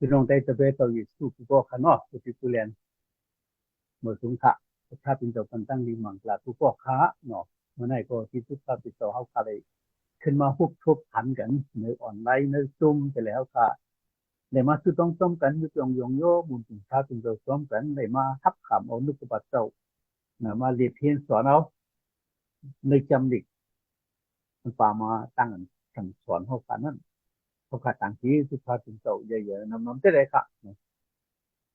พี่น้องได้จะไปต่ออยู่สู่ผู้ก็ขนอกผู้ที่ผู้เรียนเมื่อสุงขะถ้าเป็นเจ้ากันตั้งดีมังกลาผู้ก็ค้าเนาะเมื่อไหร่ก็ที่ทุกท่านติดต่อเขาก็เลยขึ้นมาฮุบทบทันกันในออนไลน์ในซุ่มไปแล้วก็ในมาสุดต้องต้มกันยุติยงโยบุญถึงท้าเป็นเจ้าต้มกันในมาทับขำเอานุกบัตเจ้ามาเรียนเพียนสอนเอาในจำดิกมันป่ามาตั้งสั่งสอนเขากันนั่นเขาขาดต่างที่สุดท้ายเป็นเจ้าเยอะๆน้ำจะได้ค่ะ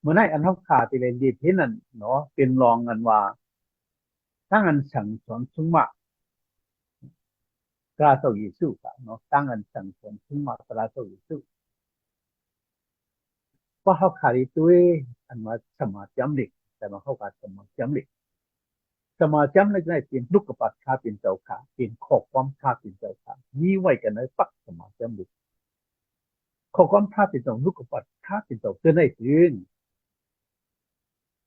เมื่อไหร่อันเขาขาดที่เรียนดีเพียนนั่นเนาะเป็นรองกันว่าตั้งอันสั่งสอนสุ่มะกราโตยิสุค่ะเนาะตั้งอันสั่งสอนสุ่มะกราโตยิสุเพราะเขาขาดตัวอันว่าสมาจำดิกแต่มาเขาขาดสมาจำดิกสมาจำในในเป็นลูกกระปัดขาเป็นเจ้าขาเป็นข้อความขาเป็นเจ้าขามีไว้กันในปักสมาจำดิกข้อความขาเป็นเจ้าลูกกระปัดขาเป็นเจ้าเกินได้ถึง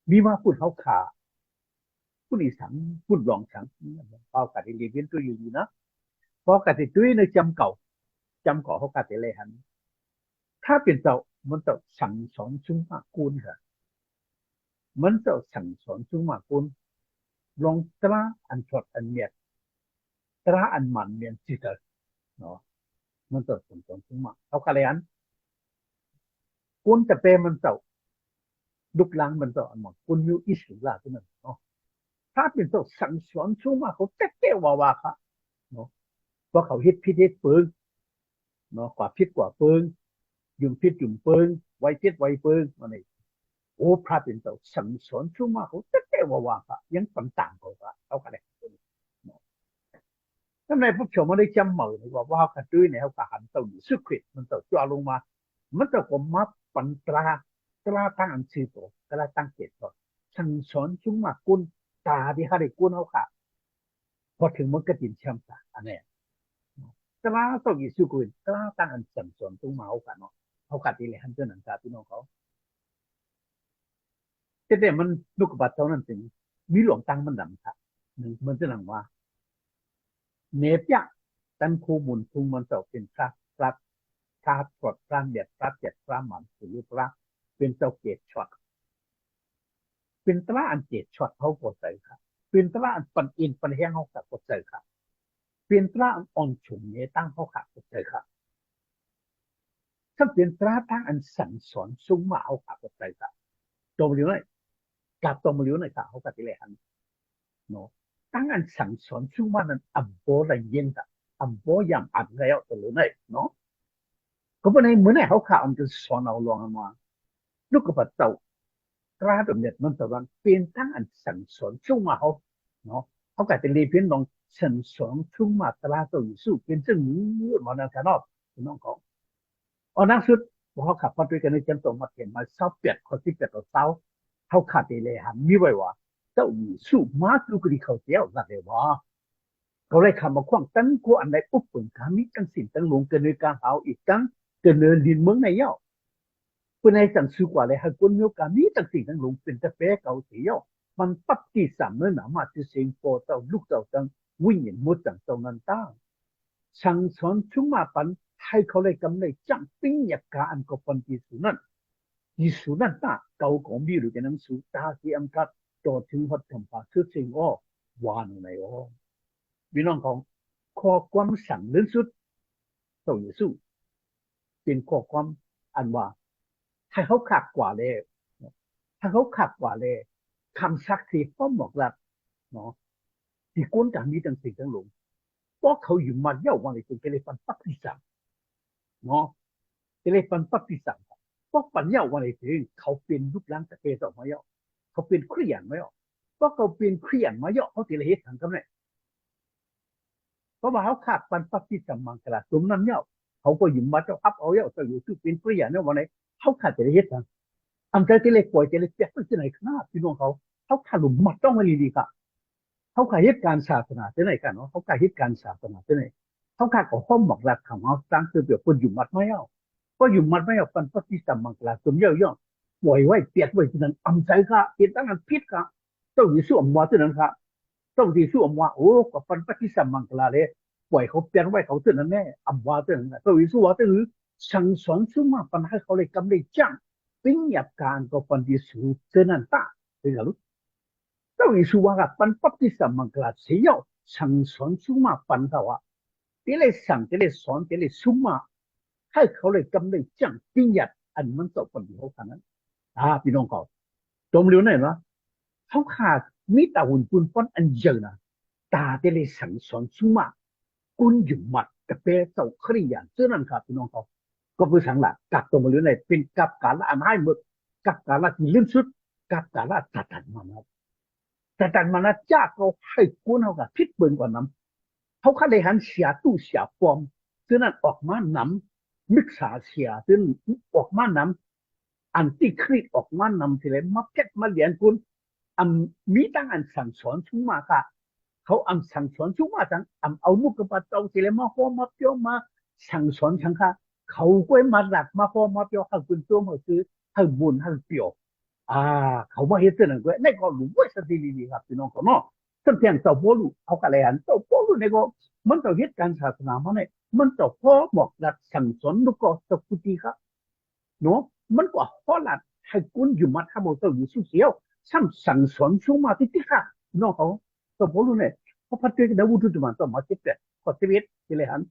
มีมาพูดเขาขาพูดอีสังพูดรองสังเป้ากัดเรียนเรียนตัวอยู่ดีนะเพราะกัดตัวในจำเก่าเขากัดเลยหันถ้าเป็นเจ้ามันจะสั่งสอนชุ่มมากกุลค่ะมันจะสั่งสอนชุ่มมากกุลลองตราอันชดอันเมียดตราอันมันเมียนจิตเนาะมันจะสั่งสอนชุ่มมากเขากัดเลยหันกุลจะเป็นมันเจ้าลุกล้างมันเจ้าอันมันกุลอยู่อิสุลาที่นั่นเนาะถ้าเป็นเจ้าสั่งสอนชุ่มมากเขาเจ๊ว่าค่ะเนาะเพราะเขาฮิตพิษฮิตปืนเนาะกว่าพิษกว่าปืนยุ่งพิษยุ่งปืนไวพิษไวปืนมันนี่โอ้พระเป็นเจ้าสั่งสอนชุ่มมากเขาเจ๊ว่าค่ะยังต่างๆเขาก็ได้ทำไมพวกชมมันได้จำเหมือนว่าเขาด้วยเนี่ยเขาหันเต่าอยู่สุขิตมันเต่าจ่อลงมามันเต่าก็มาปันตราตั้งอันชื่อตัวตราตั้งเกตตัวสั่งสอนชุ่มมากกุนตาที่เขาได้กุนเขาค่ะพอถึงมันก็ติดช้ำตาอันนี้ตราต้องอยู่สุขิตตราตั้งอันสั่งสอนชุ่มมาเขาค่ะเนาะเขาขัดที่เลยหันเจ้าหนังตาพี่น้องเขาแต่มันลูกบัตรเท่านั้นถึงมีหลวงตังมันดำค่ะหนึ่งมันจะหนังว่าเนปยะตันคูมุนทุงมันเจ้าเป็นพระปลดพระเด็ดพระเจ็ดพระหมันหรือพระเป็นเจ้าเกศช็อตเป็นตราอันเกศช็อตเขาปวดใจครับเป็นตราอันปันอินปันแห้งเขาขับปวดใจครับเป็นตราอันอ่อนฉุนเนี่ยตั้งเขาขับปวดใจครับถ้าเป็นตราตั้งอันสั่งสอนซุ้มมาเอาขับปวดใจครับตรงนี้เลยกลับตรงนี้เลยครับเขาขับที่ไหนอันเนาะตั้งอันสั่งสอนซุ้มมานั้นอับโบอะไรเย็นกับอับโบอย่างอัดแล้วตัวเลยเนาะก็เป็นในเหมือนในเขาข่าวมันจะสอนเอาลงมาลูกกระปัดเต่ากราดแบบเนี้ยมันแต่ว่าเป็นทั้งอันสั่งสอนชุ่มมาเขาเนาะเขากลายเป็นเรียนเพียงลองสั่งสอนชุ่มมาตราตัวอยู่สู้เป็นซึ่งมืดมาในการนอกน้องเขาเอานักสุดพอเขาขับมาด้วยกันในจันทร์มาเห็นมาเศร้าเปียดเขาที่เปียดเราเศร้าเขาขาดเลยหันมีไว้ว่าเจ้าอยู่สู้มาดูกรีเขาเจ้านั่นเลยว่าเขาเลยคำมาคว้างตั้งกูอันใดปุ๊บเปิดขามีตั้งสิ่งตั้งลงกันในการเอาอีกตั้งเกินเนินดินเมืองในเย้าเพื่อให้สังสุกว่าเลยให้คนมีโอกาสมีตั้งสิ่งตั้งลงเป็นตะเป๊ะเก่าเสียวมันปั๊บที่สามเนื้อหนามาจะเสียงโปเต่าลูกเต่าตั้งวิ่งเห็นมดจังเต่านันต้าสั่งสอนชุ่มมาปันให้เขาเลยกำเลยจังปิ้งอยากการก็ปันที่สุนันต้าเก่าของบิรุกันนังสุตาที่อังกัดต่อถึงหัดทำปากสุดสิ่งอ้อวานในอ้อพี่น้องของข้อความสั่งเรื่องสุดเต่าอยู่สู้เป็นข้อความอันว่าให้เขาขัดกว่าเลยถ้าเขาขัดกว่าเลยคำสักที่เขาบอกว่าเนาะที่ก้นการมีตั้งสิ่งตั้งหลงเพราะเขาอยู่มาเยาวันเลยจนเทเลฟันปักที่สามเนาะเทเลฟันปักที่สามเพราะปัญญาวันเลยถึงเขาเป็นรูปร่างตะเกียบออกมาเยอะเขาเป็นเครียดมาเยอะเพราะเขาเป็นเครียดมาเยอะเขาเทเลเหตุทางกันเลยเพราะว่าเขาขาดปันปักที่สามมังกรตรงนั้นเยอะเขาก็อยู่มาเจ้าอัพเอาเยอะจะอยู่ที่เป็นเครียดเนี่ยวันไหนเขาขาดเทเลเหตุทางอันเทเลป่วยเทเลเจ็บที่ไหนขนาดพี่น้องเขาขาดหลุมมัดต้องมาดีๆค่ะเขาขาดเหตุการณ์ศาสนาที่ไหนกันเนาะเขาขาดเหตุการณ์ศาสนาที่ไหนเขาขาดของห้องหมอกหลักของเขาตั้งคือเดี๋ยวคนอยู่มัดไม่เอาก็อยู่มัดไม่เอาปันปักที่สามมังกรจนเยอะๆป่วยไว้เปียกไว้ที่นั่นอำใจค่ะเป็นตั้งนั้นพิษค่ะต้องอยู่สู้อมวาที่นั่นค่ะต้องอยู่สู้อมวาโอ้กับปันปักที่สามมังกรเลยป่วยเขาเปลี่ยนไว้เขาที่นั่นแน่อำวาที่นั่นต้องอยู่สู้วาที่นั่น สั่งสอนชุ่มมาปัญหาเขาเลยกำเลยจังปิ้งหยับการก็ปันที่สูเจนันตาเรื่องรู้ต้องอิสุวากับปันปับที่สมังกลาเสียวสั่งสอนชุ่มมาปันเขาว่าที่เลยสั่งที่เลยสอนที่เลยชุ่มมาให้เขาเลยกำเลยจังปิ้งหยับอันมันต่อปันเขาขนาดนั้นพี่น้องเขาจมเร็วหน่อยนะเขาขาดมิตรหุ่นปุ่นป้อนอันเยอะนะตาที่เลยสั่งสอนชุ่มมากุนอยู่หมัดกับเปเจ้าขรียนเจ้านั่นครับพี่น้องเขาก็เป็นสังหลักกับตรงมาเรื่อยเป็นกับกาละอันให้หมดกับกาละที่ลื่นสุดกับกาละตัดมันนะตัดมันนะจ้าเขาให้กุนเขากับพิษเบิ่งกว่านั้นเขาขาเลยหันเสียตู้เสียฟอมเจ้านั่นออกมาน้ำมิกษาเสียเจ้าออกมาน้ำอันที่ครีดออกมาน้ำทีไรมาเก็ตมาเลี้ยงกุนอันมีตั้งอันสั่งสอนชุ่มมากะเขาอันสั่งสอนชุ่มมาจังอันเอามุกกระปัดเจ้าทีไรมาโฮมาเปียวมาสั่งสอนชังค่ะเขาก็มาหลักมาโฮมาเปียวให้คุณตัวมาซื้อให้บุญให้เปียวเขามาเฮ็ดเรื่องนั้นในก็รู้ว่าสติลีครับพี่น้องเขาเนาะตั้งแต่เจ้าพ่อรู้เขาก็เลยหันเจ้าพ่อรู้ในก็มันต้องเฮ็ดการศาสนามาเนี่ยมันต้องพ่อบอกหลักสั่งสอนลูกก็สักพุทธิครับเนาะมันก็พ่อหลักให้คุณอยู่มาทำเอาตัวอยู่สุเสียวซ้ำสั่งสอนชูมาที่ที่ค่ะน้องเขาตัวพ่อรู้เนี่ยเพราะพัฒน์ก็ได้วุฒิจุมันตัวมาเก็บแต่ก็เสียที่เลยหัน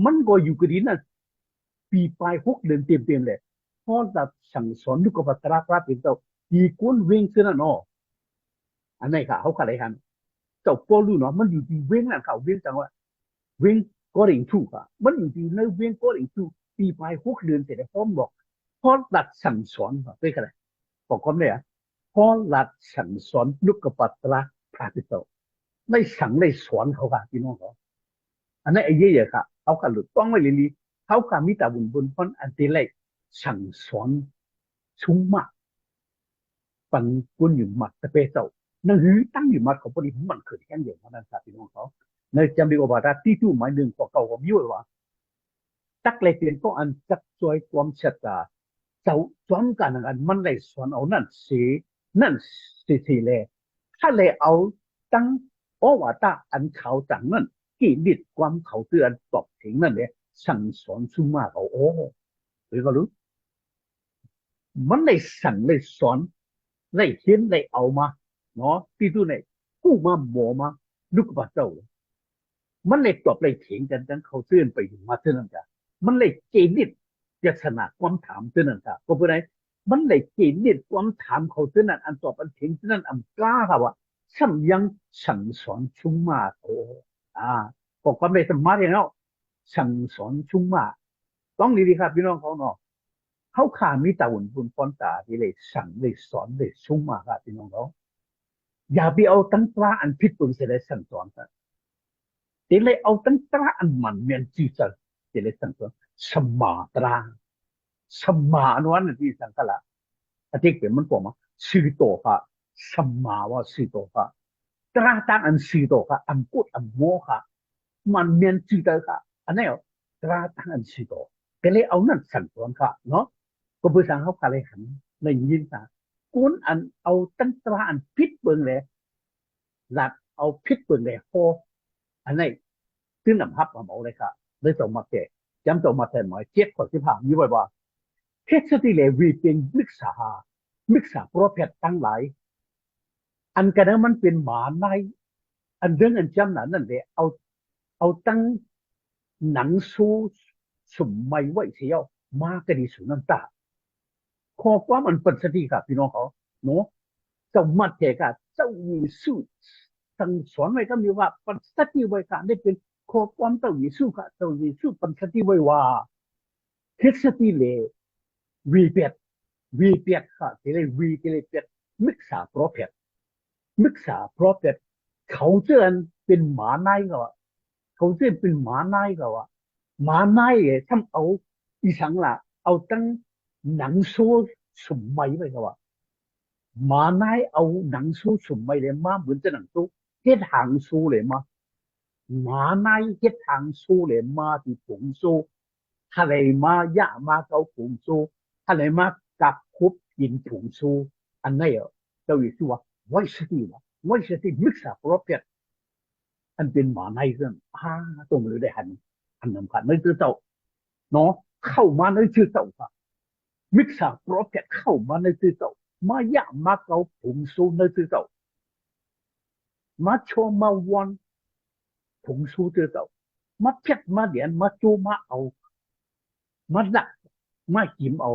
มันก็อยู่กันดีนะปีปลาย6 เดือนเต็มเลยพอจะสั่งสอนลูกก็พัฒนาครับเป็นตัวดีกุนเวงเสนาเนาะอันนี้ค่ะเขาก็เลยหันเจ้าพ่อรู้เนาะมันอยู่ที่เวงนั่นเขาเวงจังว่าเวงก็ริงทูค่ะมันอยู่ที่ในเวงก็ริงทูปีปลาย6 เดือนเสร็จแล้วพร้อมบอกพอหลักสั่งสอนค่ะด้วยกันเลยบอกความเนี่ยพอหลักสั่งสอนลูกกับปัตตาพระพิโตได้สั่งได้สอนเขาค่ะพี่น้องเขาอันนั้นไอ้เยี่ยค่ะเขาก็หลุดต้องไม่เลยลีเขาก็มีแต่บุญพ้นอันที่เล็กสั่งสอนชุ่มมากปันกุนอยู่มัดแต่เปเจ้านั่งหือตั้งอยู่มัดของพอดีมันเกิดแค่เดียวเท่านั้นครับพี่น้องเขาในจำดีกว่าบาที่ตู้หมายหนึ่งก็เก่าก็มีว่าตักเลยเปลี่ยนก็อันจักช่วยความเฉตาเจ้าสอนกันอันมันเลยสอนเอานั่นสิเลยถ้าเลยเอาตั้งโอวาตาอันเขาจังนั่นกี่ดิดความเขาเตือนตอบถึงนั่นเลยสั่งสอนซุ่มมาเขาโอ้หรือก็รู้มันเลยสั่งเลยสอนเลยเขียนเลยเอามาเนาะที่ตัวเนี่ยกู้มาหมอมาลูกบาเจ้ามันเลยตอบเลยเถียงกันเขาเตือนไปถึงมาเท่านั้นจ้ะมันเลยเกณิดจะชนะความถามเท่านั้นจ้ะก็เพราะไรมันเลยเกณิดความถามเขาเท่านั้นอันตอบอันเถียงเท่านั้นอันกล้าค่ะว่าช่ำยังสั่งสอนชุ่มมาโอ้ก็ความเลยสมาร์ทเนาะสั่งสอนชุ่มมาต้องดีๆครับพี่น้องเขาเนาะเขาขามีตาหุ่นบุญป้อนตาที่เลยสั่งเลยสอนเลยชุ่มมาครับพี่น้องเขาอย่าไปเอาตั้งปลาอันพิษปุนเสียเลยสั่งสอนกันที่เลยเอาตั้งปลาอันมันเมียนจีจังที่เลยสั่งสอนสมาตราสมาโนวันที่สังกัละอาทิตย์เป็นมันบอกมาสื่อโตค่ะสมาว่าสื่อโตค่ะตราตั้งอันสื่อโตค่ะอันกุดอันโมค่ะมันเมียนจีจังค่ะอันนี้ตราตั้งอันสื่อโตที่เลยเอานั่นสั่งสอนค่ะเนาะก็เพื่อสั่งเขาอะไรหันในยินตากุนอันเอาตั้งตราอันพิษเบิ่งเลยหลักเอาพิษเบิ่งเลยโฮอันนี้ซึ่งนำฮับมาบอกเลยค่ะได้ส่งมาแก่จำตัวมาแต่หมายเจ็ดข้อ15ยี่ไว้ว่าเพชรสติเลวีเป็นมิกษาโปรเพชตั้งหลายอันกันนั้นมันเป็นหมาในอันเรื่องอันจำนั้นนั่นแหละเอาตั้งหนังสู้สมัยไว้เสียวมากระดีสุนันตาข้อความมันเป็นสติครับพี่น้องเขาเนาะเจ้ามาแก่กันเจ้ามีสู้สั่งสอนไว้ก็มีว่าเป็นสติไว้กันได้เป็นข้อความเจ้ามีสู้ค่ะเจ้ามีสู้เป็นสติไว้ว่าเพชรสติเลวีเปียดค่ะที่เรียกวีที่เรียกเปียดมิกษาโปรเพชเขาเจอเป็นหมาในก็ว่าเขาเจอเป็นหมาในก็ว่าหมาในทำเอาอีสังละเอาตั้งหนังโซ่สมัยไปก็ว่าหมาในเอาหนังโซ่สมัยเลยมาเหมือนจะหนังโซ่เฮ็ดหางโซ่เลยมาหมาในเฮ็ดหางโซ่เลยมาที่ผงโซ่อะไรมายะมาเขาผงโซ่อะไรมากับคุบกินผงโซ่อันนี้เจ้าอยู่ที่ว่าไว้สติมิกซ์โปรเปียอันเป็นหมาในเรื่องตรงเลยได้หันนำขันนั่นคือเจ้าเนาะ เข้ามาในชื่อเจ้าค่ะมิกซ์โปรเฟตเข้ามาในชื่อเจ้ามายะมาเกาผงซูในชื่อเจ้ามาโชว์มาวันผงซูชื่อเจ้ามาเพ็ดมาเดียนมาจูมาเอามาดักมากิมเอา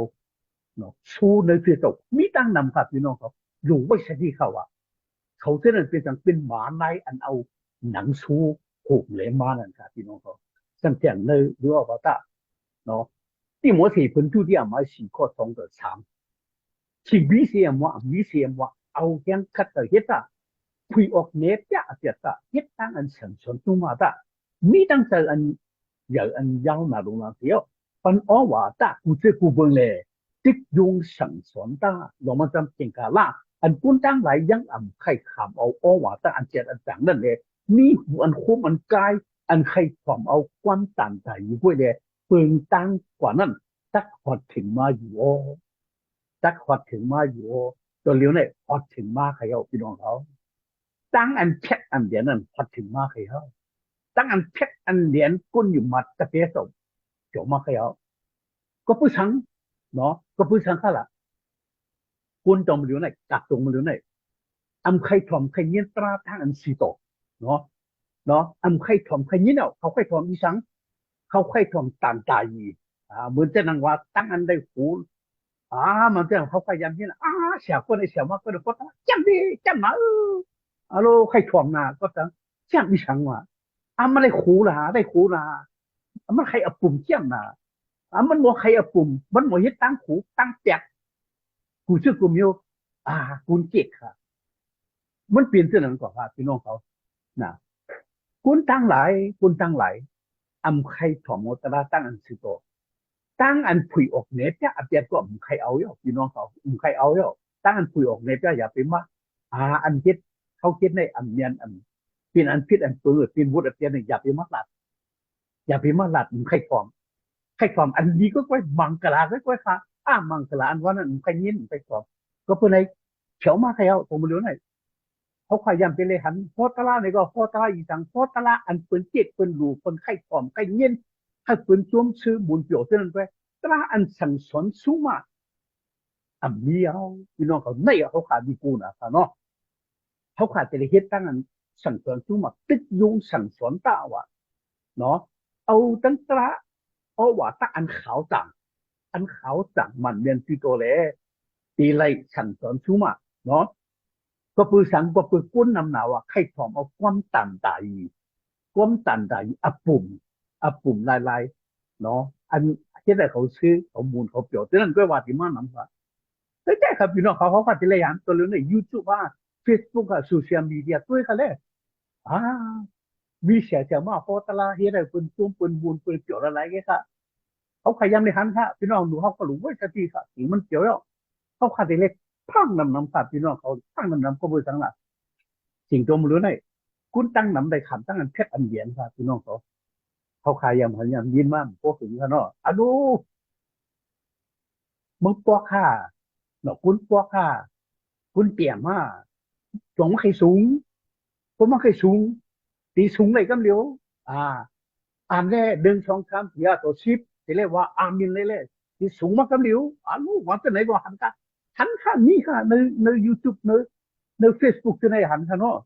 เนาะซูในชื่อเจ้ามีตั้งนำครับพี่น้องครับอยู่ไว้ชที่เขาอ่ะเขาเท่านั้นเป็นจังเป็นหมาในอันเอาหนังซูผูกเหลมานั่นครับพี่น้องครับตั้งแต่ในหรือว่าตาเนาะที่หมอที่เป็นทุเรียนมาสี่ข้อสองต่อสามที่วิเศษว่าวิเศษว่าเอาแค่คัดแต่เฮ็ดอะคุยออกเน็ตจะเสียตาเฮ็ดตั้งอันสังสนตัวมาตามีตั้งแต่อันอย่างอันยาวมาลงมาเดียวปันอ้อว่าตากูจะกูเบิ่งเลยติ๊กยงสังสนตาลงมาจำเป็นกาละอันกุนตั้งหลายยังอ่ำใครขำเอาอ้อว่าตาอันเจ็ดอันจังนั่นเลยมีหูอันคุ้มอันกายอันใครความเอาความตันใจอยู่ด้วยเลยเปิงตั้งกว่านั้นตักหอดถึงมาอยู่อ้อ ตักฮอดถึงมาอยู่ตัวเลี้ยวเนี่ยฮอดถึงมาใครเอาพี่น้องเขาตั้งอันเพชรอันเดียนนั่นฮอดถึงมาใครเอาตั้งอันเพชรอันเดียนกุนอยู่มัดตะเพียสมจบมาใครเอาก็ผู้ชังเนาะก็ผู้ชังข้าละกุนจอมเลี้ยวเนี่ยกักตรงมาเลี้ยวเนี่ยอำใครถ่อมใครเงี้ยตราทั้งอันสีโตเนาะเนาะอำใครถ่อมใครเงี้ยเนาะเขาใครถ่อมอีสังเขาใครถ่อมต่างตายเหมือนจะนังว่าตั้งอันได้หูมันจะเขาพยายามที่นะเสียคนไอ้เสียมากก็เดี๋ยวก็จำดีจำมาฮัลโหลใครถ่วงนาก็จะจำมีสังว่ามันได้ขู่ละได้ขู่ละมันใครเอาปุ่มเจียมนะมันบอกใครเอาปุ่มมันบอกยึดตั้งขู่ตั้งแจกกูชื่อกูมิวอ่ากูเจ็กค่ะมันเปลี่ยนเส้นนั้นก่อนครับพี่น้องเขานะคุณตั้งหลายคุณตั้งหลายใครถ่วงมตราตั้งอันสิโต ตั้งอันผุยออกเน็ตเนี่ยอาจจะก็ใครเอาอยู่พี่น้องเขาใครเอาอยู่ตั้งอันผุยออกเน็ตเนี่ยอย่าไปมาอันคิดเขาคิดในอันเนียนอันเป็นอันพิษอันเปื้อเป็นวุฒิอันเนียนอย่าไปมาหลัดอย่าไปมาหลัดใครความอันนี้ก็ไว้มังกรลาก็ไว้ค่ะมังกรลาอันว่านั้นใครยินใครความก็เพื่อในเขียวมาใครเอาผมไม่รู้ไหนเขาขยันไปเลยหันโพตลาเนี่ยก็โพตลาอีสังโพตลาอันเป็นเจ็ดเป็นรูเป็นไข่ความไข่เย็นให้เป็นช่วมซื้อบุญเปียวเท่านั้นไปตราอันสั่งสอนสูงมามีเอาพี่น้องเขาในเขาขาดดีกูนะเนาะเขาขาดจะได้เฮ็ดตั้งอันสั่งสอนสูงมาตึกยุงสั่งสอนตาวะเนาะเอาตั้งตราเอาว่าตั้งอันขาวจังอันขาวจังมันเรียนที่ตัวเลยตีไรสั่งสอนสูงมาเนาะก็ปือสังก็ปือกุ้นนำหนาวใครถอมเอาความตันตายความตันตายปุ่มลายเนาะอันที่ได้เขาซื้อเขามูลเขาเปลี่ยวแต่นั้นก็ว่าที่มันนำว่าแต่แค่ครับพี่น้องเขาก็จะเลยอ่านตัวเรื่องในยูทูบเฟซบุ๊กโซเชียลมีเดียตัวเขาเลยอ่ามีเสียมาพอตลาดเฮ็ดอะไรเป็นซุ้มเป็นบุญเป็นเกี่ยวอะไรเงี้ยค่ะเขาขยันในหันค่ะพี่น้องดูเขาก็รู้ว่าจะที่ค่ะสิ่งมันเกี่ยวแล้วเขาขาดเล็กพังนำค่ะพี่น้องเขาพังนำก็บริสังละสิ่งตัวมันรู้ได้คุณตั้งนำได้คำตั้งอันเพชรอันเหรียญค่ะพี่น้องเขาขายยำหันยำยินมากพวกถึงเขาเนาะดูมึงปอกค่ะเนาะคุณปอกค่ะคุณเปี่ยมจงมาใครสูงผมมาใครสูงตีสูงเลยก็เลี้ยวอ่าแน่เดินช่องคำที่ตัวชิปที่เรียกว่ามินเลยตีสูงมากก็เลี้ยวลูกวันที่ไหนก็หันค่ะนี่ค่ะในยูทูบในเฟซบุ๊กที่ไหนหันค่ะเนาะ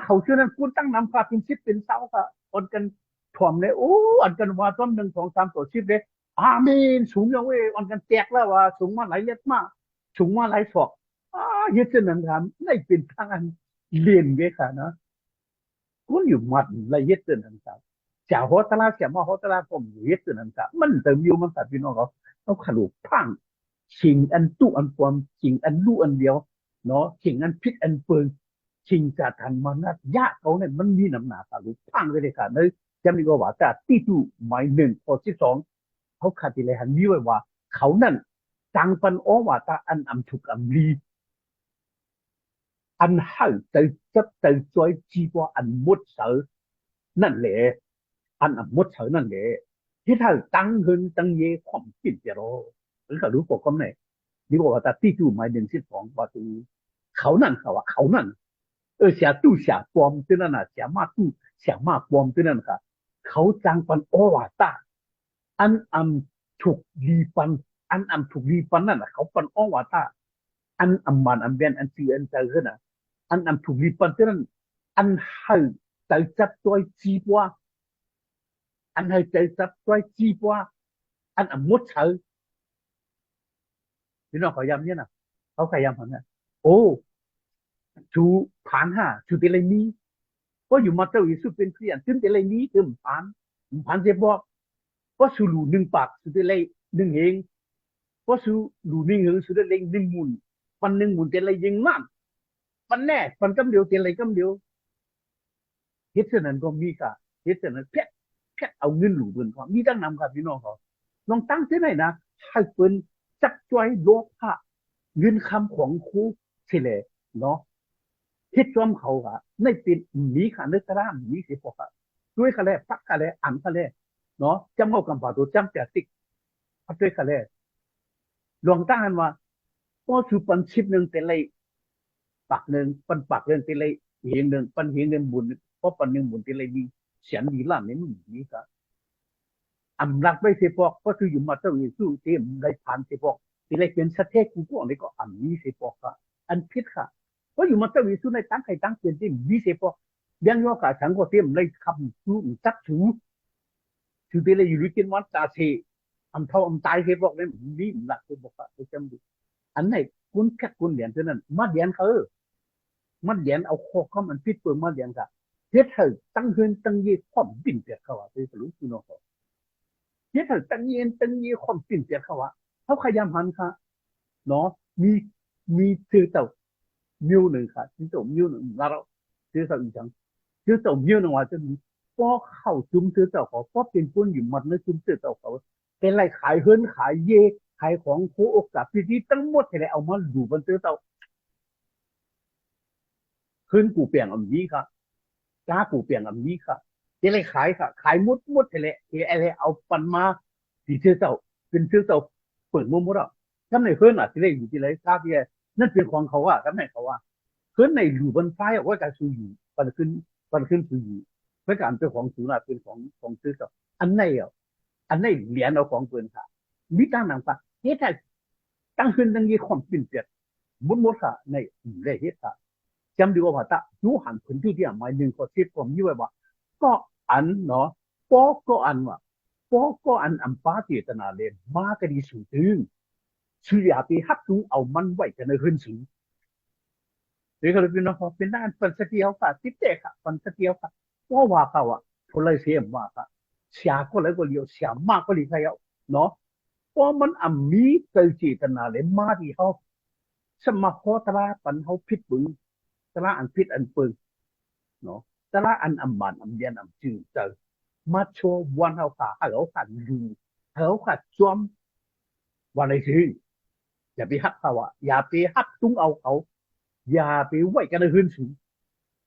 เขาเชื่อนั้นคุณตั้งนำค่ะเป็นชิปเป็นเสาค่ะคนกันถ่วมเลยอันกันว่าต้นหนึ่งสองสามตัวชิปเลยมีนสูงยังเว้ยอันกันแตกแล้วว่าสูงมาหลายเล็ดมากสูงมาหลายศอกยึดเส้นนั้นครับได้เป็นทางอันเรียนเว้ยค่ะเนาะคุณอยู่มัดละเอียดเส้นนั้นครับจะหัวตลาดจะมาหัวตลาดผมอยู่เย็ดเส้นนั้นครับมันเติมอยู่มันตัดพี่น้องเขาขลุกพังชิงอันตู้อันความชิงอันลู่อันเดียวเนาะชิงอันพิษอันเปิงชิงจากทันมันนะยากเขาเนี่ยมันมีน้ำหนักขลุกพังเลยค่ะเนยจำได้ก็ว่าแต่ที่ตู้หมายหนึ่งข้อที่สองเขาขาดที่เลยหันวิวว่าเขานั่นจังปันว่าตาอันถูกลีอันหาจะจอยจีว่าอันมุดเสือนั่นแหละอันมุดเสือนั่นแหละที่ถ้าตั้งเย่ความคิดเดียวหรือเขารู้กฎเนี่ยนี่ก็ว่าแต่ที่ตู้หมายหนึ่งที่สองว่าตัวเขานั่นเขานั่นเสียตู้เสียปอมตัวนั้นเสียมาตู้เสียมาปอมตัวนั้นค่ะเขาจังปันว่าตาอัน ถูกรีฟันอันถูกรีฟันนั่นน่ะเขาปันอ้อว่าถ้าอันมันอันเบียนอันซีอันเจอขึ้นอ่ะอันถูกรีฟันที่นั่นอันให้ใจจัดตัวจีบัวอันให้ใจจัดตัวจีบัวอันมดเชอพี่น้องเขาย้ำเนี่ยนะเขาขย้ำเขาเนี่ยโอ้ชูผ่านห้าชูเตลัยนี้ก็อยู่มาเจ้าอิสุเป็นเพียนถึงเตลัยนี้ถึงผ่านเสียบอกก็สูรูหนึ่งปากสุดเลยหนึ่งเฮงก็สูรูหนึ่งเฮงสุดเลยหนึ่งมุนปันหนึ่งมุนเตลัยยังนั่นปันแน่ปันกำเดียวเตลัยกำเดียวเฮ็ดเช่นนั้นก็มีค่ะเฮ็ดเช่นนั้นแค่เอาเงินหลูเงินเขามีตั้งนำครับพี่น้องเขาลองตั้งที่ไหนนะให้เป็นจักจ้อยโลภะเงินคำของครูเฉลยเนาะเฮ็ดจอมเขาค่ะในติดมีค่ะในตารางมีสิพอค่ะด้วยคะแนนปักคะแนนอันคะแนนเนาะจำเอากำปาตัวจำแต่ติ๊กพัดด้วยคะแนนลองตั้งกันว่าก็คือปันชิปหนึ่งแต่ไรปักหนึ่งปันปักหนึ่งแต่ไรเหียงหนึ่งปันเหียงหนึ่งบุญเพราะปันหนึ่งบุญแต่ไรดีเสียนดีล้านนี่มันมีค่ะอำรักไม่เสียพอกก็คืออยู่มาเจ้าอยู่สู้เต็มได้ผ่านเสียพอกแต่ไรเป็นสเทกกูก็อันนี้ก็อันนี้เสียพอกค่ะอันพิษค่ะก็อยู่มาเจ้าอยู่สู้ในตั้งใครตั้งเปลี่ยนที่มีเสียพอกเลี้ยงยอกาฉันก็เต็มเลยคำสู้จักชูคือแต่ไรอยู่ด้วยกันวัดตาเสอำตายเสียพอกเนี่ยมีหลักเสียพอกค่ะไปจำดูอันไหนคุณแค่คุณเหรียญเท่านั้นมาเหรียญเขามันเหรียญเอาข้อเขามันพิษเปิดมาเหรียญค่ะเฮ็ดให้ตั้งเฮือนตั้งยี่ความบิ่นเปียกเขาว่าไปรู้พี่น้องเขาเฮ็ดให้ตั้งยี่ความบิ่นเปียกเขาว่าเขาขยำหันค่ะเนาะมีซื้อเต่ามิวหนึ่งค่ะซื้อเต่ามิวหนึ่งแล้วซื้อเต่าอีกจังซื้อเต่ามิวหนึ่งว่าจะมีพอเข้าจุ่มซื้อเต่าเขาพอเป็นคนอยู่มันในจุ่มซื้อเต่าเขาเป็นไรขายเฮือนขายเย่ขายของโคโอกาสที่ตั้งหมดที่ไรเอามาดูบนซื้อเต่าขึ้นกูเปลี่ยนอันนี้ค่ะ จ้าปูเปลี่ยนอันนี้ค่ะเจเลยขายค่ะขายมุดเทเลอะไรเอาปันมาสีเชื่อเจ้าเป็นเชื่อเจ้าเปิดมุมมุดอ่ะทำในเพื่อนอ่ะที่เลยอยู่ที่เลยทราบที่นั่นเป็นของเขาอ่ะทำในเขาว่าเพื่อนในอยู่บนฟ้าว่าการสูอยู่ปันขึ้นสูอยู่เพื่อการเป็นของสูงอ่ะเป็นของซื้อเจ้าอันไหนอ่ะอันไหนเหรียญเอาของเปิดค่ะมีตั้งหนังค่ะเฮ็ดแต่ตั้งขึ้นตั้งยี่ความปิ่นเปียดมุดค่ะในได้เฮ็ดค่ะ จำดีว่าตายูหันผลที่ที่หมายหนึ่งก็คิดผมยี่ว่าก็อันเนาะปอก็อันว่าปอก็อันอันป้าเจตนาเลยมาก็ดีสูงถึงชื่ออยากไปฮับดูเอามันไว้กันในขึ้นสูงเดี๋ยวก็เลยเป็นน้องเป็นด้านปันสเตียวค่ะติดเด็กค่ะปันสเตียวค่ะว่าเขาอ่ะคนเลยเสียว่าค่ะเสียก็เลยก็เลี้ยวเสียมากก็เลยใครเอาเนาะเพราะมันอันมีเจตนาเลยมาที่เขาสมาโคตราปันเขาพิดบึงตระอันพิษอันเปิงเนาะตระอันอัมบานอัมเบียนอัมจืดเจอมาโชว์วันเขาขาเขาขาดดูเขาขาดจอมวันไหนสิอย่าไปฮักเขาอ่ะอย่าไปฮักตุ้งเอาเขาอย่าไปไหวกันในหื้นสูง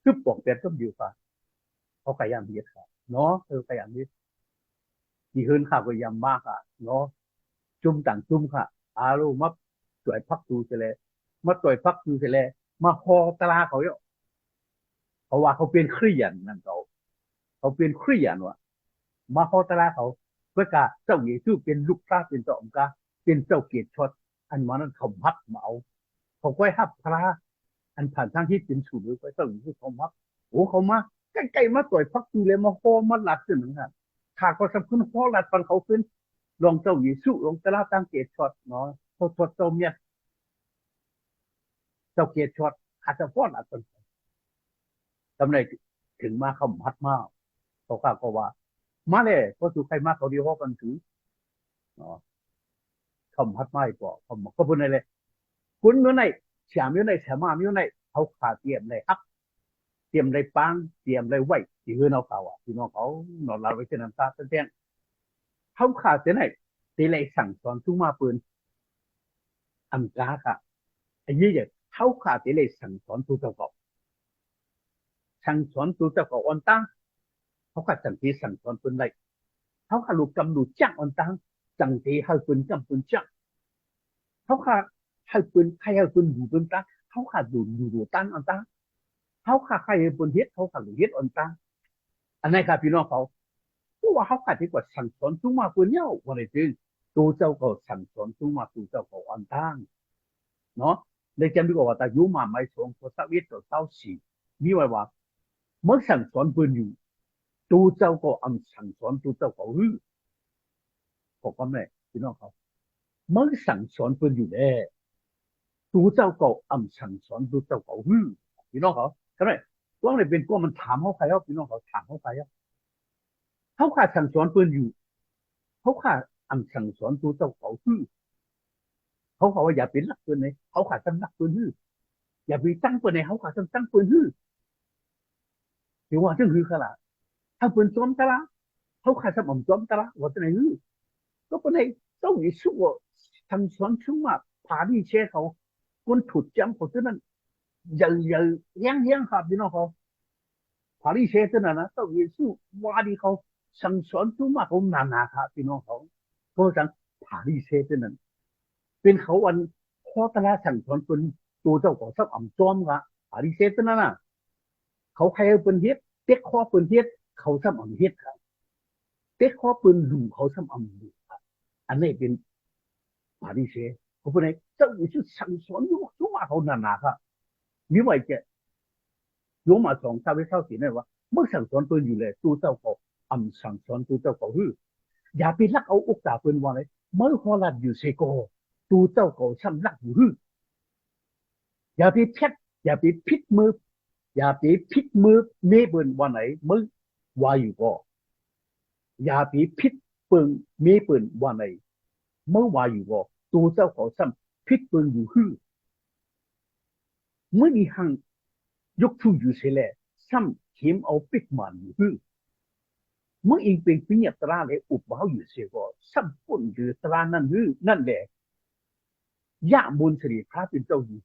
คือปกเปลี่ยนก็ดีกว่าเขาขยันเบียดค่ะเนาะขยันเบียดที่หื้นข้าวก็ยำมากอ่ะเนาะจุ่มต่างจุ่มค่ะอารมณ์มาต่อยพักดูเสร็จมาต่อยพักดูเสร็จมาคอตลาเขาเยอะเพราะว่าเขาเป็นครียนนั่นเขาเป็นครียนว่ะมาคอตลาเขาเพื่อกาเจ้าเยซูเป็นลูกพระเป็นเจ้าองค์กาเป็นเจ้าเกียรติชดอันมานั้นเขามัดมาเอาเขาก็ให้พระอันผ่านทางที่เป็นสูตรไปเจ้าเยซูเขามัดโอ้เขามาใกล้ๆมาต่อยพักดูเลยมาคอมาหลัดขึ้นเหมือนกันถ้าก็สำคัญคอหลัดฟันเขาขึ้นลองเจ้าเยซูลองตลาตั้งเกียรติชดเนาะเขาชดเจ้าเมียเจ้าเกียรติชดอาจจะฟ้อนหลัดฟันทำไมถึงมาเขามัดมาเขาข้าก็ว่ามาเลยก็ถูกใครมาเขาเดียวเขากันถือเนาะเขามัดไม่พอเขาก็พูดในเลยคุณอยู่ไหนเฉียมอยู่ไหนเฉียมาอยู่ไหนเขาขาเตรียมเลยครับเตรียมเลยปังเตรียมเลยไหวที่เฮือนเอาเขาอ่ะที่น้องเขานอนเราไว้เช่นน้ำตาเต้นเขาขาเสียไหนตีเลยสั่งสอนทุ่งมาปืนอังกาค่ะไอ้ยี่เนี่ยเขาขาตีเลยสั่งสอนทุกเจ้าเขาสั่งสอนทุกเจ้าเขาอ่อนตั้งเขาขาจังทีสั่งสอนปืนเลยเขาขาลูกกำลูกจังอ่อนตั้งจังทีให้ปืนกำปืนจังเขาขาให้ปืนใครให้ปืนดูปืนตั้งเขาขาดูตั้งอ่อนตั้งเขาขาใครให้ปืนเฮ็ดเขาขาลูกเฮ็ดอ่อนตั้งอันนี้ค่ะพี่น้องเขาเพราะว่าเขาขาดที่กว่าสั่งสอนทุ่งมาปืนเย้าวันไหนจริง ตัวเจ้าก็สั่งสอนตัวมาตัวเจ้าก็อันตั้งเนาะในจำดีกว่าแต่ยุมาไม่สงตัวสักวิตตัวเต้าสีมีไว้ว่าเมื่อสั่งสอนเพื่อนอยู่ตัวเจ้าก็อันสั่งสอนตัวเจ้าก็ผมก็ไม่พี่น้องเขาเมื่อสั่งสอนเพื่อนอยู่แล้วตัวเจ้าก็อันสั่งสอนตัวเจ้าก็พี่น้องเขาใช่ไหมว่าอะไรเป็นก็มันถามเขาใครเขาพี่น้องเขาถามเขาใครเขาขาดสั่งสอนเพื่อนอยู่เขาขาดอันสั่งสอนตัวเจ้าก็เขาว่าอย่าเป็นนักเพื่อนเลยเขาขาดตั้งนักเพื่อนอย่าไปตั้งเพื่อนเลยเขาขาดตั้งเพื่อนถือว่าถึงคือขนาดถ้าเพื่อนจอมตะละเขาขาดสมองจอมตะละว่าจะไหนก็เป็นไอ้ต้องมีสู้ทางสอนชุ่มมาผ่าดีเช่เขาคนถูกจำเขาเท่านั้นอย่าแย่งครับพี่น้องเขาผ่าดีเช่เท่านั้นนะต้องมีสู้ว่าดีเขาสั่งสอนชุ่มมาเขานาครับพี่น้องเขาเพราะฉะนั้นผ่าดีเช่เท่านั้นเป็นเขาวันข้อตลาดสั่งสอนเป็นตัวเจ้าของสับอ่ำจอมกะผ่าดีเช่เท่านั้นน่ะเขาใครเป็นเฮ็ดเต็กข้อเป็นเฮ็ดเขาสับอ่ำเฮ็ดครับเต็กข้อเป็นดูเขาสับอ่ำดูครับอันนี้เป็นผ่าดีเช่เขาเป็นไงเจ้าอยู่ที่สั่งสอนอยู่ชุ่มมาเขานาครับมีไว้แกโยมมาสองชาวเข้าสีนั่นว่าเมื่อสั่งสอนเป็นอยู่เลยตัวเจ้าของอ่ำสั่งสอนตัวเจ้าของอย่าไปลักเอาอุกตาเป็นว่าเลยเมื่อฮอลัดอยู่เซโกตัวเจ้าของช่ำลักอยู่อย่าไปแพทอย่าไปพิษมืออย่าไปพิษมือเมเปิลวันไหนมึงวาอยู่ก็อย่าไปพิษเปิงเมเปิลวันไหนเมื่อวาอยู่ก็ตัวเจ้าของซ้ำพิษเปิงอยู่เมื่ออีหังยกทูอยู่เสียแล้วซ้ำเข็มเอาปิดมันอยู่เมื่ออีกเป็นปีตราเลยอุบเอาอยู่เสียก็ซ้ำปุ่นอยู่ตรานั่นนั่นแหละย่าบุญสิริพระเป็นเจ้าอยู่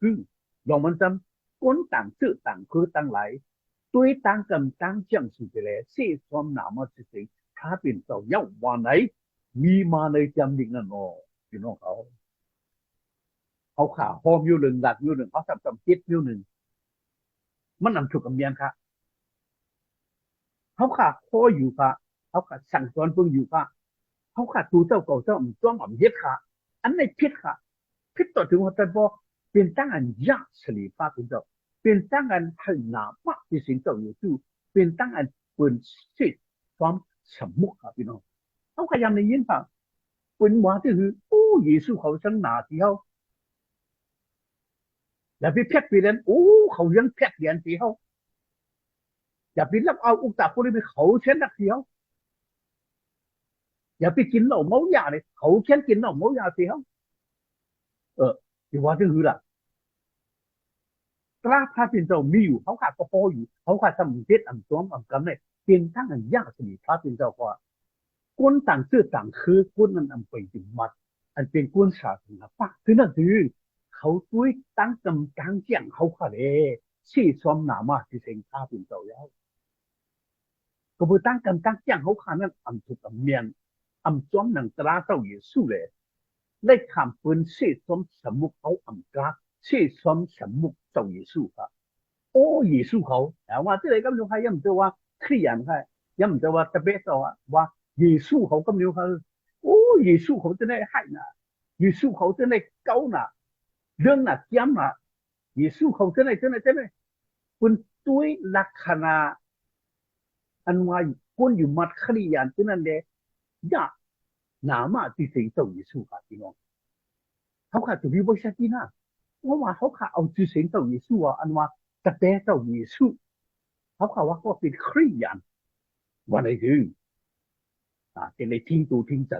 ลองมันจำก้นต่างชื่อต่างคือต่างหลายตัวต่างกันต่างจังสุดเลยเสียความหนามาสิพระเป็นเจ้าเย้าวันไหนมีมาในจำดิ่งนั่นอ๋อพี่น้องเขาขาหอมอยู่หนึ่งหลักอยู่หนึ่งเขาทำคิดอยู่หนึ่งมันนำถูกกับเมียนค่ะเขาขาคออยู่ค่ะเขาขาสั่งสอนเพิ่งอยู่ค่ะเขาขาตูเจ้าเก่าเจ้าจ้องอ่ำเย็ดค่ะอันในพิษค่ะพิษต่อถึงว่าแต่บอกเป็นตั้งอันยากสลีฟ้าเป็นเจ้าเป็นตั้งอันให้หนามากที่สิ่งเจ้าอยู่ที่เป็นตั้งอันเปิดสิความสมมุติค่ะพี่น้องเขาขยำในยินค่ะเป็นว่าที่คือโอ้เยซูเขาช่างหนาที่เขาแล้วพี่เพชรไปเรียนโอ้เขายังเพชรเรียนที่เขาอย่าไปรับเอาอุกตาคนนี้ไปเขาเช่นนักที่เขาอย่าไปกินเหล้าเมายาเลยเขาเช่นกินเหล้าเมายาที่เขาที่ว่าที่คือล่ะ กล้าพาเป็นเจ้ามีอยู่เขาขาดก็พออยู่เขาขาดสมุนเพชรอันซ้อมอันกำเนี่ยเป็นทั้งอันยากสนิทพาเป็นเจ้าก็ก้นต่างเสื้อต่างคือก้นนั้นอันไปถึงมัดอันเป็นก้นศาสนาปะคือนั่นคือเขาด้วยตั้งกำตั้งเจียงเขาขาดที่ซ้อมหนามาที่เซ็งพาเป็นเจ้าแล้วก็ไปตั้งกำตั้งเจียงเขาขาดนั้นอันถูกอันเมียนอันซ้อมหนังตราเจ้าเยซูเลยได้คำเป็นเสียซ้อมสมุกเขาอันกาเสียซ้อมสมุกเจ้าเยซูครับ โอ้เยซูเขาแต่ว่าที่ไหนก็ไม่รู้ใครยังไม่ว่าคริสเตียนใครยังไม่ว่าตะเบสว่าเยซูเขาก็ไม่รู้ใครโอ้เยซูเขาจะได้ให้นะเยซูเขาจะได้เก้านะเรื่องน่ะย้ำนะเยซูเขาจะได้คุณตุ้ยลักษณะอันว่าคนอยู่มัดคริสเตียนที่นั่นเลยยากหนามาที่สิ่งต่อเยซูครับพี่น้องเขาขาดจะวิบัติที่น่ะเพราะว่าเขาขาดเอาที่สิ่งต่อเยซูอันว่าตะเบสต่อเยซู เขาเขาว่าเขาเป็นคริสเตียนวันไหนคือเป็นเลยทิ้งตัวทิ้งใจ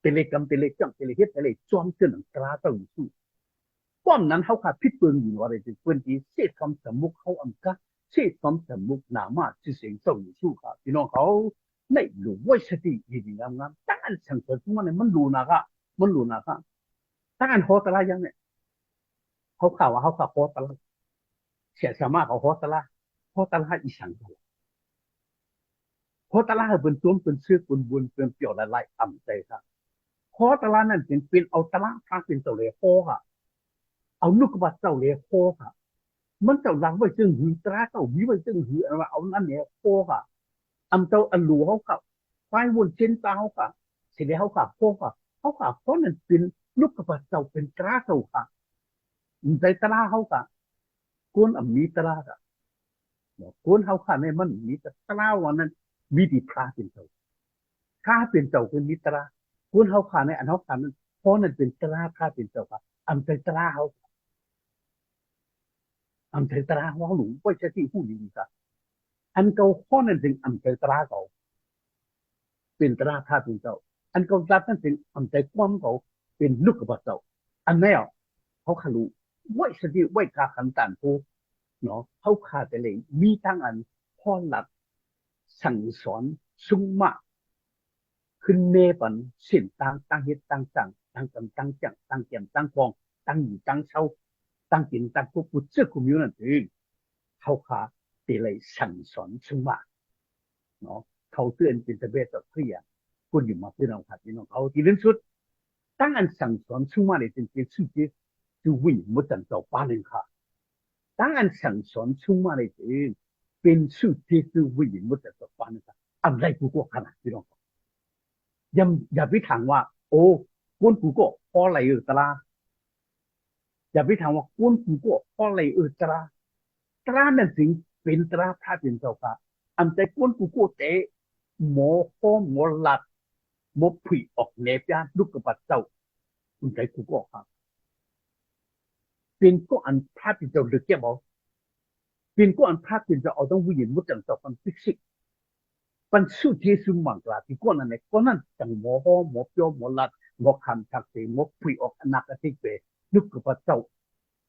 เป็นเลยกำเป็นเลยจังเป็นเลยเฮ็ดเป็นเลยจอมเกินกล้าต้องสู้ป้อมนั้นเขาขาดพิษปืนอยู่ว่าอะไรเป็นปืนที่เสียความสมุกเขาอังกะเสียความสมุกหนามาที่เสียงต้องสู้ครับพี่น้องเขาในหลวงวิสติดีงามๆตั้งอันสังเกตว่าเนี่ยมันรู้นะครับมันรู้นะครับตั้งอันโหตระยังเนี่ยเขาข่าวว่าเขาข่าวโหตระเสียสามารถเขาโหตระอีสัง เพราะตลาดเป็นตัวเป็นเสื้อเป็นบุญเป็นเปี่ยวหลายๆอ่ำใจครับเพราะตลาดนั้นเป็นเอาตลาดพาเป็นเจ้าเล่ห์โคค่ะเอาลูกบัตรเจ้าเล่ห์โคค่ะมันเจ้าหลังไว้จึงหือตลาดเจ้ามีไว้จึงหือเอานั่นเนี่ยโคค่ะอำเจ้าอันหลวงเขาค่ะไฟวนเช่นตาเขาค่ะเสด็จเขาค่ะโคค่ะ เขาค่ะเพราะนั่นเป็นลูกกระบาดเจ้าเป็นตราเจ้าค่ะใจตราเขาค่ะกวนอ่ำมีตราค่ะกวนเขาค่ะในมันมีตราวันนั้นมีดีพระเป็นเจ้าข้าเป็นเจ้าเป็นมิตรกวนเขาค่ะในอันเขาค่ะนั้นเพราะนั่นเป็นตราข้าเป็นเจ้าค่ะอันใจตราเขาอันใจตราเขาหลงไม่ใช่ที่ผู้ดีค่ะอันเก่าเพราะนั่นถึงอันใจตราเขาเป็นตราข้าเป็นเจ้าอันเก่าตัดนั่นถึงอันใจความเขาเป็นลูกกระบาดเจ้าอันแนวเขาขลุไว้สติไว้กาขันตันผู้เนาะเขาขาดแต่เลยมีทั้งอันพ่อหลักสั่งสอนสุ่มมาขึ้นเนปันสิ่งตั้งเหตุตั้งจังตั้งกำตั้งจังตั้งเกี่ยมตั้งฟองตั้งอยู่ตั้งเช่าตั้งกินตั้งกุกุเจ้ากุมิวนั่นเองเขาขาดแต่เลยสั่งสอนสุ่มมาเนาะเขาเตือนเป็นตะเบตตะเพียคุณอยู่มาพี่น้องขาดพี่น้องเขาที่ลิ้นสุดตั้งอันสั่งสอนสุ่มมาเลยเป็นสุดที่จะวิ่งมุดตันเจ้าป้าหนึ่งค่ะ 当然想传出嘛的人，เป็นสุดที่คือวิญญาณมุดแต่ตัวฟันนะครับอะไรกูก็ขนาดพี่น้องอย่าไปถามว่าโอ้ก้นกูก็พออะไรตลาอย่าไปถามว่าก้นกูก็พออะไรตรานั่นสิเป็นตราพระเป็นเจ้าค่ะอันแต่ก้นกูก็เตะหมอข้อหมอหลัดหมอผีออกเนปยาลูกกระปัดเจ้าคุณใจกูก็ครับเป็นก็อันพระเป็นเจ้าเดือดแก่บอกเป็นก็อันพระเป็นเจ้าเอาต้องวิญญาณมุดแต่ตัวฟันฟิกซิก ปันสุดที่สุดมังกรที่ก้นนั่นเองก้นนั้นจังหมอหมอเปียวหมอลัดหมอคันทักเสหมอปุยออกอนักอธิเปนึกกับพระเจ้า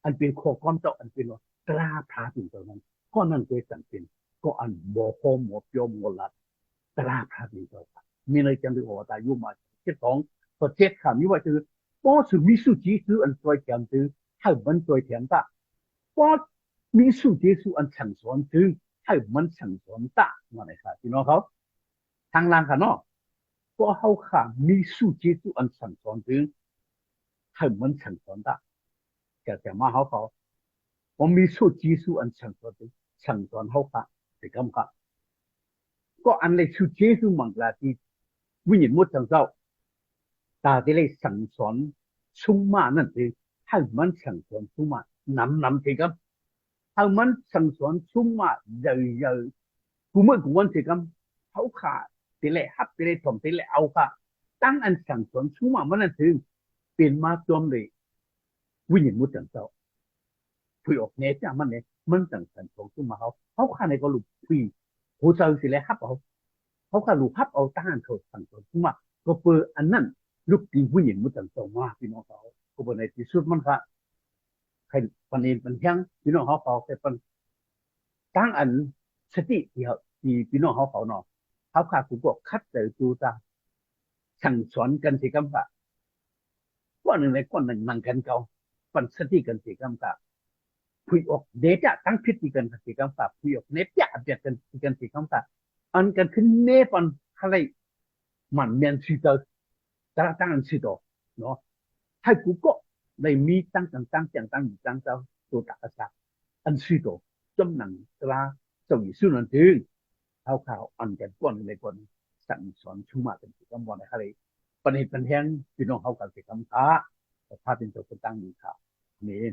อันเป็นข้อความเจ้าอันเป็นว่าตราพระเป็นเจ้านั้นก้อนนั้นเคยสังเป็นก็อันหมอหมอเปียวหมอลัดตราพระเป็นเจ้ามีอะไรจังที่ว่าตายุมาเจ็ดสองก็เจ็ดคำนี้ว่าคือป้อสุมิสุจีคืออันตัวแข็งคือให้มันตัวแข็งตาป้อมิสุจีคืออันฉันสอนคือให้มันฉันสอนตามาเลยครับพี่น้องเขา ทางล่างกันเนาะก็เขาขามีสู้เจสุอันสั่งสอนถึงให้มันสั่งสอนได้แต่มาเขาผมมีสู้เจสุอันสั่งสอนถึงสั่งสอนเขาค่ะแต่กำกับก็อันเลยสู้เจสุมังกรที่วิญญาณมุดทางเจ้าตาที่เลยสั่งสอนชุ่มมานั่นเองให้มันสั่งสอนชุ่มมานำที่กับให้มันสั่งสอนชุ่มมาเยอะๆกูเมื่อกูวันที่กับเขาขาตีเลยฮับตีเลยถมตีเลยเอาค่ะตั้งอันสั่งสอนชุ่มมามันนั่นถึงเป็นมาจอมเลยวิญญาณมุดทางเจ้าผู้ออกเนจ้ามันเนี่ยมันสั่งสอนชุ่มมาเขาขาในก็หลุดพี่ผู้เจ้าสิเลยฮับเขาขาหลุดฮับเอาตั้งอันเขาสั่งสอนชุ่มมาก็เปิดอันนั้นลูกตีผู้หญิงมุดจังเจ้ามาพี่น้องเขาก็บนในที่สุดมันก็ใครปันเองปันเที่ยงพี่น้องเขาแค่ปันตั้งอันสติที่พี่น้องเขาเนาะเขาขากูก็คัดแต่ดูตาสั่งสอนกันสิกำกะก้อนหนึ่งในก้อนหนึ่งนั่งกันเก่าปันสติกันสิกำกะคุยออกเดจ้าตั้งพิธีกันสิกำกะคุยออกเนปจ้าเดียกันสิกำกะอันกันขึ้นเนปันอะไรมันเมียนสิเตอร์ตั้งอันสิโตเนาะให้กูก็ได้มีตั้งอย่างตั้งอยู่ตั้งเจ้าตัวตักษะอันสิโตจำหนังตราส่งอยู่สุนันทึงข่าวอันกันก้อนในคนสั่งสอนชุ่มมาเป็นสิกำวันอะไรประเด็นเป็นแห้งพี่น้องเขากันสิกำท้าแต่ถ้าเป็นตัวตั้งอยู่ข่าวนี่